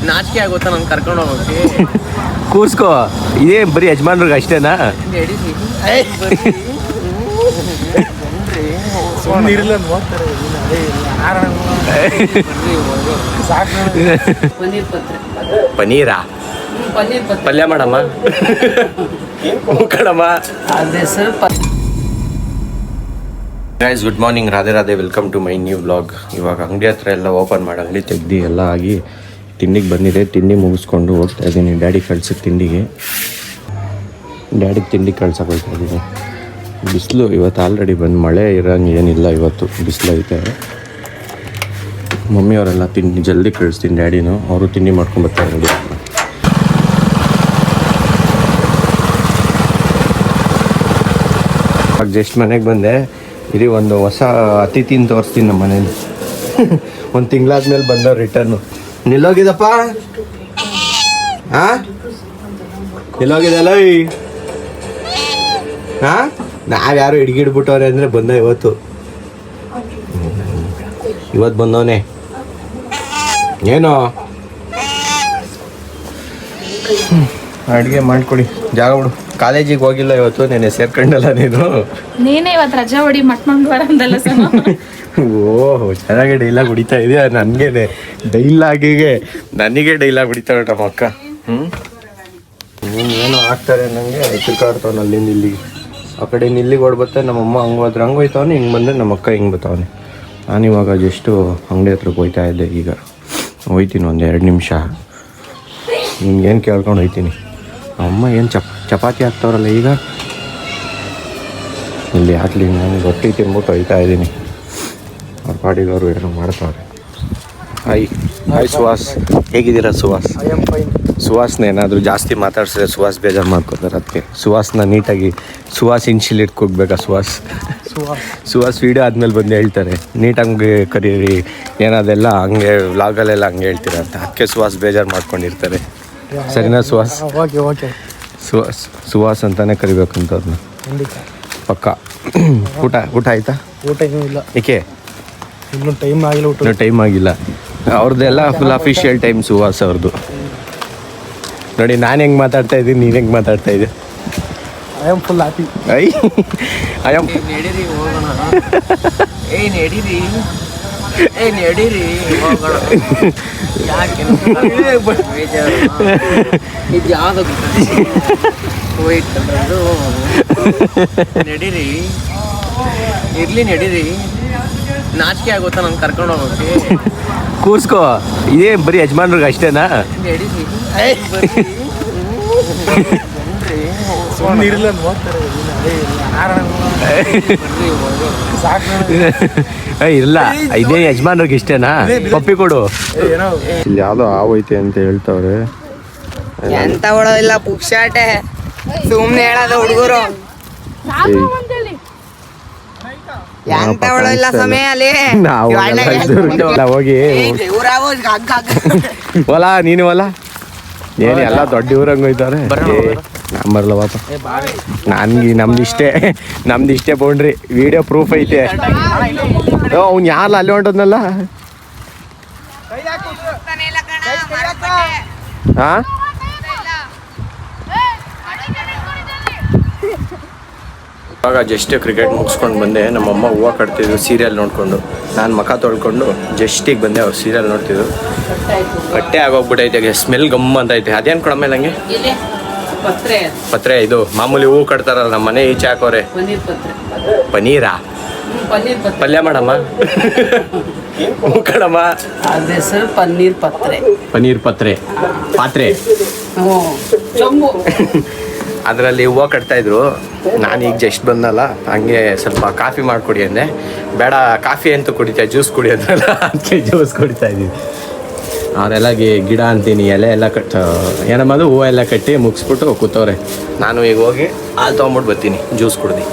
ನಾಚಿಕೆ ಆಗುತ್ತಾ ನಾನು ಕರ್ಕೊಂಡು ಹೋಗೋಕೆ? ಕೂರ್ಸ್ಕೋ. ಇದೇ ಬರೀ ಯಜಮಾನ್ರಿಗೆ ಅಷ್ಟೇನಾ? ಪನೀರಾ? ಪಲ್ಯ ಮಾಡಮ್ಮ ಕಣಮ್ಮ. Guys good morning, Radhe Radhe, welcome to my new vlog. ಇವಾಗ ಅಂಗಡಿ ಹತ್ರ ಎಲ್ಲ ಓಪನ್ ಮಾಡಿ ಅಂಗಡಿ ತೆಗ್ದು ಎಲ್ಲ ಆಗಿ ತಿಂಡಿಗೆ ಬಂದಿದೆ. ತಿಂಡಿ ಮುಗಿಸ್ಕೊಂಡು ಹೋಗ್ತಾ ಇದ್ದೀನಿ ಡ್ಯಾಡಿ ಕಳ್ಸಕ್ಕೆ ತಿಂಡಿಗೆ. ಡ್ಯಾಡಿಗೆ ತಿಂಡಿ ಕಳ್ಸಕ್ಕೆ ಹೋಗ್ತಾ ಇದ್ದೀನಿ. ಬಿಸಿಲು ಇವತ್ತು ಆಲ್ರೆಡಿ ಬಂದು, ಮಳೆ ಇರೋಂಗೆ ಏನಿಲ್ಲ, ಇವತ್ತು ಬಿಸಿಲು ಐತೆ. ಮಮ್ಮಿಯವರೆಲ್ಲ ತಿಂಡಿ ಜಲ್ದಿ ಕಳಿಸ್ತೀನಿ, ಡ್ಯಾಡಿನೂ ಅವರು ತಿಂಡಿ ಮಾಡ್ಕೊಂಬರ್ತಾರೆ ಅಂಗಡಿ. ಜಸ್ಟ್ ಮನೆಗೆ ಬಂದೆ. ಇಡೀ ಒಂದು ಹೊಸ ಅತಿಥಿನ ತೋರಿಸ್ತೀನಿ ನಮ್ಮ ಮನೇಲಿ. ಒಂದು ತಿಂಗಳಾದ್ಮೇಲೆ ಬಂದವ್ರು ರಿಟರ್ನು. ನಿಲ್ಲೋಗಿದಪ್ಪ? ಹಾಂ, ನಿಲ್ಲೋಗಿದಲ್ಲ? ಹಾಂ, ನಾವ್ಯಾರು ಹಿಡ್ಗಿಡ್ಬಿಟ್ಟವ್ರೆ ಅಂದರೆ ಬಂದ ಇವತ್ತು ಬಂದವನೇ. ಏನೋ ಅಡುಗೆ ಮಾಡಿಕೊಡಿ, ಜಾಗ ಬಿಡು. ಕಾಲೇಜಿಗೆ ಹೋಗಿಲ್ಲ ಇವತ್ತು, ನೆನೆ ಸೇರ್ಕೊಂಡಲ್ಲ ನೀನೇ ಇವತ್ತು ರಜಾ ಹೊಡಿ ಮಟ್ಮಂಗ್ವಾರ ಅಂದಲ್ಲ. ಓಹ್, ಚೆನ್ನಾಗಿ ಡೈಲಾಗ್ ಹೊಡಿತಾ ಇದೆಯಾ? ನನಗೆ ಡೈಲಾಗ್ ಹೊಡಿತಾಳೆ ನಮ್ಮ ಅಕ್ಕ. ಏನೋ ಆಗ್ತಾರೆ ನನಗೆ ತಿರ್ಕಾಡ್ತಾವನೆ ಅಲ್ಲಿಂದ ಇಲ್ಲಿಗೆ. ಆ ಕಡೆ ಇಲ್ಲಿಗೆ ಓಡ್ಬತ್ತೆ. ನಮ್ಮಮ್ಮ ಹಂಗೆ ಹೋದ್ರೆ ಹಂಗೆ ಹೋಯ್ತಾವನೆ, ಹಿಂಗೆ ಬಂದರೆ ನಮ್ಮ ಅಕ್ಕ ಹಿಂಗೆ ಬರ್ತಾವನೆ. ನಾನಿವಾಗ ಜಸ್ಟು ಅಂಗಡಿ ಹತ್ರಕ್ಕೆ ಹೋಯ್ತಾ ಇದ್ದೆ. ಈಗ ಹೋಯ್ತೀನಿ ಒಂದು 2 ನಿಮಿಷ. ನಿಮ್ಗೇನು ಕೇಳ್ಕೊಂಡು ಹೋಯ್ತೀನಿ. ಅಮ್ಮ ಏನು ಚಪಾತಿ ಹಾಕ್ತಾವ್ರಲ್ಲ ಈಗ, ಇಲ್ಲಿ ಹಾಕ್ಲಿ. ನಾನು ರೊಟ್ಟಿ ತಿನ್ಬಿಟ್ಟು ಹೋಯ್ತಾ ಇದ್ದೀನಿ. ಅವ್ರ ಪಾಡಿಗವರು ಏನೋ ಮಾಡ್ತಾವ್ರೆ. ಹಾಯ್ ಸುಹಾಸ್, ಹೇಗಿದ್ದೀರಾ ಸುಹಾಸ್? ಸುಹಾಸ್ನ ಏನಾದರೂ ಜಾಸ್ತಿ ಮಾತಾಡ್ಸಿದ್ರೆ ಸುಹಾಸ್ ಬೇಜಾರು ಮಾಡ್ಕೊತಾರೆ. ಅದಕ್ಕೆ ಸುಹಾಸ್ನ ನೀಟಾಗಿ ಸುಹಾಸ್ ಇನ್ಶಿಲ್ ಇಟ್ಕೋಗ್ಬೇಕಾ? ಸುಹಾಸ್ ವೀಡಿಯೋ ಆದಮೇಲೆ ಬಂದು ಹೇಳ್ತಾರೆ ನೀಟಾಗಿ ಕರೀರಿ, ಏನದೆಲ್ಲ ಹಂಗೆ ವ್ಲಾಗಲ್ಲೆಲ್ಲ ಹಂಗೆ ಹೇಳ್ತೀರ ಅಂತ. ಅದಕ್ಕೆ ಸುಹಾಸ್ ಬೇಜಾರು ಮಾಡ್ಕೊಂಡಿರ್ತಾರೆ. ಸರಿನಾ ಸುಹಾಸ್? ಸುಹಾಸ್ ಅಂತಾನೆ ಕರಿಬೇಕಂತ ಅದನ್ನ ಪಕ್ಕ. ಊಟ ಆಯ್ತಾ? ಊಟ ಇನ್ನೂ ಇಲ್ಲ. ಏಕೆ? ಇನ್ನೂ ಟೈಮ್ ಆಗಿಲ್ಲ. ಅವ್ರದ್ದೆಲ್ಲ ಫುಲ್ ಅಫಿಷಿಯಲ್ ಟೈಮ್ ಸುಹಾಸ್ ಅವ್ರದ್ದು. ನೋಡಿ ನಾನು ಹೆಂಗೆ ಮಾತಾಡ್ತಾ ಇದ್ದೀನಿ, ನೀನು ಹೆಂಗೆ ಮಾತಾಡ್ತಾ ಇದ್ದೆ. I am full happy. ನಡೀರಿ ಹೋಗೋಣ. ನಡೀರಿ ಹೋಗೋಣ. ಯಾಕೆ ಇದು ಯಾವುದು ನಡೀರಿ, ಇರ್ಲಿ ನಡೀರಿ. ನಾಚಿಕೆ ಆಗುತ್ತಾ ನಾನು ಕರ್ಕೊಂಡು ಹೋಗೋಕೆ? ಕೂರ್ಸ್ಕೋ. ಇದೇ ಬರೀ ಯಜಮಾನ್ರಿಗೆ ಅಷ್ಟೇನಾ? ನಡೀರಿ ಇಲ್ಲ, ಇದೇ ಯಜಮಾನ್ರಿಗೆ ಇಷ್ಟೇನಾ? ಪಪ್ಪಿ ಕೊಡು. ಇಲ್ಲಿ ಯಾವುದೋ ಆವೈತೆ ಅಂತ ಹೇಳ್ತಾವ್ರೆ. ಎಂತ ಹೊಡೋದಿಲ್ಲ, ಪುಕ್ಷಾಟೆ, ಸುಮ್ಮನೆ ಹೇಳೋದು ಹುಡುಗರು. ಎಂತ ಹೊಡೋದಿಲ್ಲ ಸಮಯ ಅಲ್ಲಿ. ಹೋಗಿ ಹೊಲ, ನೀನು ಹೊಲ ಏನು ಎಲ್ಲ ದೊಡ್ಡ ಊರಂಗೆ ಹೋಯ್ತಾರೆ. ನಾನು ಬರಲ್ಲ ಪಾಪ, ನಮ್ದಿಷ್ಟೇ ಬೌಂಡ್ರಿ. ವಿಡಿಯೋ ಪ್ರೂಫ್ ಐತೆ. ಅವ್ನು ಯಾರಲ್ಲ ಅಲ್ಲಿ ಹೊಂಟದ್ನಲ್ಲ. ಹಾಂ, ಇವಾಗ ಜಸ್ಟ್ ಕ್ರಿಕೆಟ್ ಮುಗಿಸ್ಕೊಂಡು ಬಂದೆ. ನಮ್ಮಮ್ಮ ಹೂವು ಕಟ್ತಿದ್ರು ಸೀರಿಯಲ್ ನೋಡಿಕೊಂಡು. ನಾನು ಮುಖ ತೊಳ್ಕೊಂಡು ಜಸ್ಟಿಗೆ ಬಂದೆ. ಅವ್ರು ಸೀರಿಯಲ್ ನೋಡ್ತಿದ್ರು. ಬಟ್ಟೆ ಆಗೋಗ್ಬಿಟ್ಟೈತೆ, ಸ್ಮೆಲ್ ಗಮ್ ಅಂತ ಐತೆ. ಅದೇನು ಕೊಡಮ್ಮ ನಂಗೆ? ಪತ್ರೆ. ಇದು ಮಾಮೂಲಿ ಹೂವು ಕಟ್ತಾರಲ್ಲ ನಮ್ಮ ಮನೆ ಈಚೆ ಹಾಕೋರೆ. ಪನೀರಾ? ಪಲ್ಯ ಮಾಡಮ್ಮ ಕಣಮ್ಮ. ಪನ್ನೀರ್ ಪತ್ರೆ ಪಾತ್ರೆ. ಅದರಲ್ಲಿ ಹೂವು ಕಟ್ತಾಯಿದ್ರು. ನಾನು ಈಗ ಜಸ್ಟ್ ಬಂದಲ್ಲ, ಹಂಗೆ ಸ್ವಲ್ಪ ಕಾಫಿ ಮಾಡಿಕೊಡಿ ಅಂದೆ. ಬೇಡ, ಕಾಫಿ ಅಂತೂ ಕುಡಿತಾ, ಜ್ಯೂಸ್ ಕುಡಿ ಅಂದ್ರಲ್ಲ, ಅದಕ್ಕೆ ಜ್ಯೂಸ್ ಕುಡಿತಾ ಇದ್ದೀವಿ. ಅವರೆಲ್ಲ ಗಿಡ ಅಂತೀನಿ, ಎಲೆ ಎಲ್ಲ ಏನಮ್ಮದು ಹೂವು ಎಲ್ಲ ಕಟ್ಟಿ ಮುಗಿಸ್ಬಿಟ್ಟು ಕೂತವ್ರೆ. ನಾನು ಈಗ ಹೋಗಿ ಹಾಲು ತೊಗೊಂಬಿಟ್ಟು ಬರ್ತೀನಿ, ಜ್ಯೂಸ್ ಕುಡ್ದು.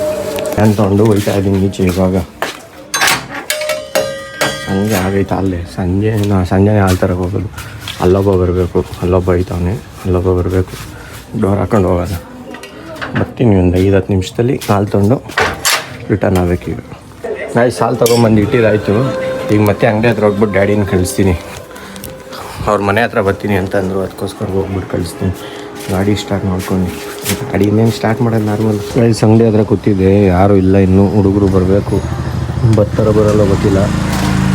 ನಾನು ತೊಗೊಂಡು ಹೋಗ್ತಾ ಇದ್ದೀನಿ ಈಚೆ. ಇವಾಗ ಸಂಜೆ ಆಗೈತೆ. ಅಲ್ಲೇ ಸಂಜೆನೇ ಹಾಲು ತರಕ್ಕೆ ಹೋಗೋದು. ಅಲ್ಲೊಬ್ಬ ಬರಬೇಕು, ಅಲ್ಲೊಬ್ಬ ಐತವನೇ, ಅಲ್ಲೊಬ್ಬ ಬರಬೇಕು. ಡೋರ್ ಹಾಕೊಂಡು ಹೋಗೋದು. ಬರ್ತೀನಿ ಒಂದು 5-10 ನಿಮಿಷದಲ್ಲಿ. ಹಾಲು ತೊಗೊಂಡು ರಿಟರ್ನ್ ಆಗಬೇಕೀಗ. ಹಾಲು ತೊಗೊಂಬಂದು ಇಟ್ಟಿದ್ದಾಯಿತು. ಈಗ ಮತ್ತೆ ಅಂಗಡಿ ಹತ್ರ ಹೋಗ್ಬಿಟ್ಟು ಡ್ಯಾಡಿನ ಕಳಿಸ್ತೀನಿ. ಅವ್ರ ಮನೆ ಹತ್ರ ಬರ್ತೀನಿ ಅಂತ ಅಂದರು, ಅದಕ್ಕೋಸ್ಕರ ಹೋಗ್ಬಿಟ್ಟು ಕಳಿಸ್ತೀನಿ. ಗಾಡಿ ಸ್ಟಾರ್ಟ್ ಮಾಡ್ಕೊಂಡು, ಗಾಡಿ ಇನ್ನೇನು ಸ್ಟಾರ್ಟ್ ಮಾಡೋದು ನಾರ್ಮಲ್. ರೈಸ್ ಅಂಗಡಿ ಹತ್ರ ಕೂತಿದ್ದೆ, ಯಾರೂ ಇಲ್ಲ ಇನ್ನೂ. ಹುಡುಗರು ಬರಬೇಕು, ಬರ್ತಾರೋ ಬರೋಲ್ಲ ಗೊತ್ತಿಲ್ಲ.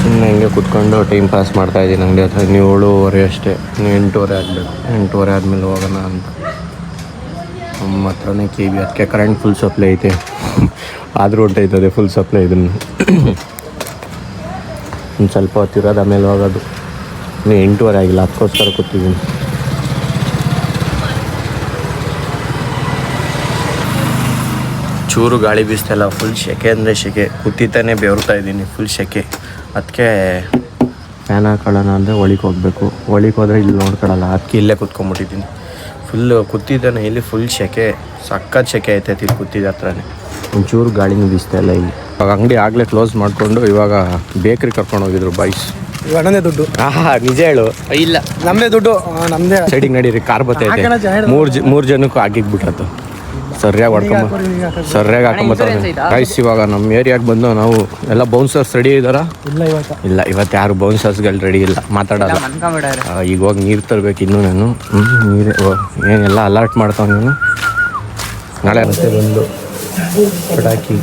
ಸುಮ್ಮನೆ ಹಿಂಗೆ ಕೂತ್ಕೊಂಡು ಟೈಮ್ ಪಾಸ್ ಮಾಡ್ತಾಯಿದ್ದೀನಿ ಅಂಗಡಿ ಹತ್ರ. ನೀವು 7:30 ಅಷ್ಟೇ, ನೀವು 8:30 ಆಗಬೇಕು. 8:30 ಆದಮೇಲೆ ಹೋಗೋಣ ಅಂತ. ನಮ್ಮ ಹತ್ರನೇ ಕೆ ಬಿ, ಅದಕ್ಕೆ ಕರೆಂಟ್ ಫುಲ್ ಸಪ್ಲೈ ಐತೆ. ಆದರೂ ಹೊಂಟೈತದೆ ಫುಲ್ ಸಪ್ಲೈ. ಇದನ್ನು ಒಂದು ಸ್ವಲ್ಪ ಹೊತ್ತಿರೋದು, ಆಮೇಲೆ ಹೋಗೋದು. ಇನ್ನೂ 8:30 ಆಗಿಲ್ಲ, ಅದಕ್ಕೋಸ್ಕರ ಕೂತಿದ್ದೀನಿ. ಚೂರು ಗಾಳಿ ಬೀಸ್ತಾಯಿಲ್ಲ, ಫುಲ್ ಸೆಕೆ ಅಂದರೆ ಸೆಕೆ. ಕೂತಿದ್ದಾನೆ ಬೆವರ್ತಾ ಇದ್ದೀನಿ, ಫುಲ್ ಸೆಕೆ. ಅದಕ್ಕೆ ಫ್ಯಾನ್ ಹಾಕೊಳ್ಳೋಣ ಅಂದರೆ ಒಳಗೆ ಹೋಗಬೇಕು. ಒಳಗೆ ಹೋದರೆ ಇಲ್ಲಿ ನೋಡ್ಕೊಳ್ಳಲ್ಲ, ಅದಕ್ಕೆ ಇಲ್ಲೇ ಕೂತ್ಕೊಂಡ್ಬಿಟ್ಟಿದ್ದೀನಿ. ಫುಲ್ಲು ಕೂತಿದ್ದಾನೆ ಇಲ್ಲಿ, ಫುಲ್ ಸೆಕೆ, ಸಖತ್ ಸೆಕೆ ಐತೈತಿ ಇಲ್ಲಿ ಕೂತಿದ್ದ ಹತ್ರನೇ. ಒಂಚೂರು ಗಾಳಿನೂ ಬೀಸ್ತಾಯಿಲ್ಲ ಇಲ್ಲಿ. ಇವಾಗ ಅಂಗಡಿ ಆಗಲೇ ಕ್ಲೋಸ್ ಮಾಡಿಕೊಂಡು ಇವಾಗ ಬೇಕ್ರಿ ಕರ್ಕೊಂಡು ಹೋಗಿದ್ರು ಬಾಯ್ಸ್. ಅಣ್ಣನೇ ದುಡ್ಡು. ನಿಜ ಹೇಳು. ಇಲ್ಲ ನಮ್ಮದೇ ದುಡ್ಡು, ನಮ್ಮದೇ. ಸೈಡಿಗೆ ನಡೀರಿ, ಕಾರ್ ಬರ್ತೈತೆ. ಮೂರು ಜನಕ್ಕೂ ಆಗಿಬಿಟ್ಟತ್ತು. ಸರಿಯಾಗಿ ಹಾಕೊಂಬತ್ತಾರೆ ಗೈಸ್. ಇವಾಗ ನಮ್ಮ ಏರಿಯಾಗೆ ಬಂದು ನಾವು ಎಲ್ಲ ಬೌನ್ಸರ್ಸ್ ರೆಡಿ ಇದ್ದಾರಾ? ಇಲ್ಲ, ಇವತ್ತು ಯಾರು ಬೌನ್ಸರ್ಸ್ಗಳು ರೆಡಿ ಇಲ್ಲ, ಮಾತಾಡೋಲ್ಲ. ಈಗ ಹೋಗಿ ನೀರು ತರಬೇಕು ಇನ್ನೂ ನಾನು. ನೀರು ಏನೆಲ್ಲ ಅಲರ್ಟ್ ಮಾಡ್ತಾವ ನೀನು. ನಾಳೆ ಮತ್ತೆ ಬಂದು ಪಟಾಕಿ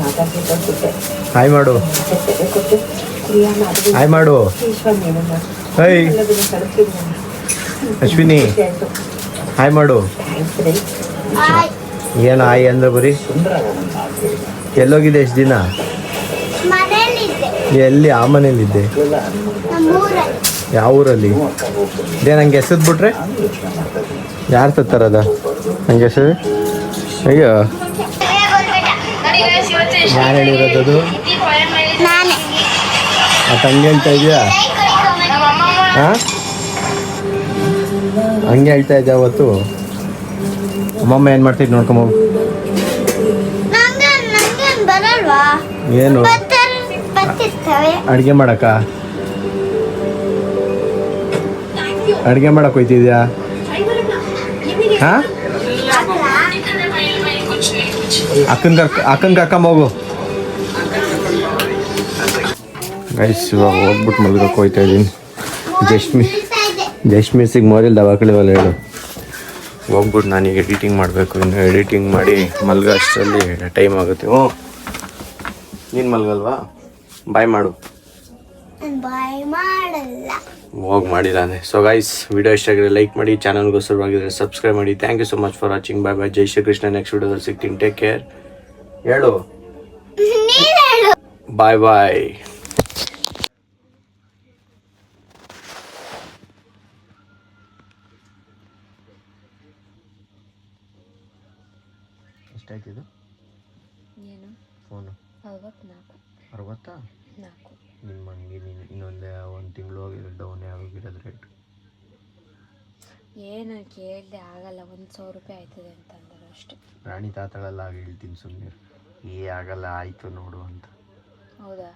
ಹಾಯ್ ಮಾಡು, ಹಾಯ್ ಮಾಡು. ಹೈ ಅಶ್ವಿನಿ, ಹಾಯ್ ಮಾಡು. ಏನು ಆಯಿ ಅಂದ್ರೆ ಬರೀ. ಎಲ್ಲೋಗಿದೆ ಎಷ್ಟು ದಿನ? ಎಲ್ಲಿ? ಆ ಮನೇಲಿದ್ದೆ. ಯಾವ ಊರಲ್ಲಿ? ಇದೇ ನಂಗೆ ಎಸೆದ್ಬಿಟ್ರೆ ಯಾರು ತತ್ತಾರದ? ನಂಗೆ ಎಸೆದು ಅಯ್ಯೋ, ಯಾರು ಹೇಳಿರೋದದು? ಅದು ಹಂಗೆ ಹೇಳ್ತಾ ಇದೆಯಾ? ಹಾಂ, ಹಂಗೆ ಹೇಳ್ತಾ ಇದ್ದೆ ಅವತ್ತು. ಅಮ್ಮಮ್ಮ ಏನು ಮಾಡ್ತಿದ್ದು ನೋಡ್ಕೊಂಬೋಗು. ಏನು ಅಡುಗೆ ಮಾಡಕ್ಕ? ಅಡುಗೆ ಮಾಡಕ್ಕೆ ಹೋಯ್ತಿದ್ಯಾ? ಹಾಂ, ಅಕ್ಕನ ಕರ್ಕೊಂಬೋಗು. ಗೈಸ್ ಇವಾಗ ಹೋಗ್ಬಿಟ್ಟು ಮಲ್ಗಕ್ಕೆ ಹೋಯ್ತಾ ಇದ್ದೀನಿ. ಜಸ್ಟ್ ಮಿಸ್ಸಿಗೆ ಮೊಬೈಲ್ ದವಾಕಳಿವಲ್ಲ ಹೇಳು. ಹೋಗ್ಬಿಟ್ಟು ನಾನೀಗ ಎಡಿಟಿಂಗ್ ಮಾಡಬೇಕು. ಇನ್ನು ಎಡಿಟಿಂಗ್ ಮಾಡಿ ಮಲ್ಗೋ ಅಷ್ಟರಲ್ಲಿ ಟೈಮ್ ಆಗುತ್ತೆ. ನೀನು ಮಲ್ಗಲ್ವಾ? ಬಾಯ್ ಮಾಡು. ಹೋಗಿ ಮಾಡಿದಾನೆ. ಸೊ ಗೈಸ್, ವಿಡಿಯೋ ಇಷ್ಟ ಆಗಿದ್ರೆ ಲೈಕ್ ಮಾಡಿ, ಚಾನಲ್ಗೋಸ್ಕರವಾಗಿದ್ರೆ ಸಬ್ಸ್ಕ್ರೈಬ್ ಮಾಡಿ. Thank you so much for watching. Bye bye. Jai Shri Krishna. Next ವಿಡಿಯೋದಲ್ಲಿ ಸಿಗ್ತೀನಿ. Take care. ಹೇಳು ಬಾಯ್ ಬಾಯ್. ಎಷ್ಟಾಯ್ತಿದು ಏನು ಫೋನು? 64. ನಿಮ್ಮ ಹಂಗೆ ನೀನು ಒಂದು ತಿಂಗಳು ಹೋಗಿರೋ ಡೌನೇ ಆಗೋಗಿರೋದು ರೇಟ್. ಏನು ಕೇಳಿದೆ ಆಗಲ್ಲ, 1,000 ರೂಪಾಯಿ ಆಯ್ತದೆ ಅಂತ ಅಂದರು ಅಷ್ಟೇ. ರಾಣಿ ತಾತಳೆಲ್ಲ ಆಗಿ ಹೇಳ್ತೀನಿ ಸುಮ್ಮನೆ. ಆಗಲ್ಲ, ಆಯಿತು ನೋಡು ಅಂತ. ಹೌದಾ?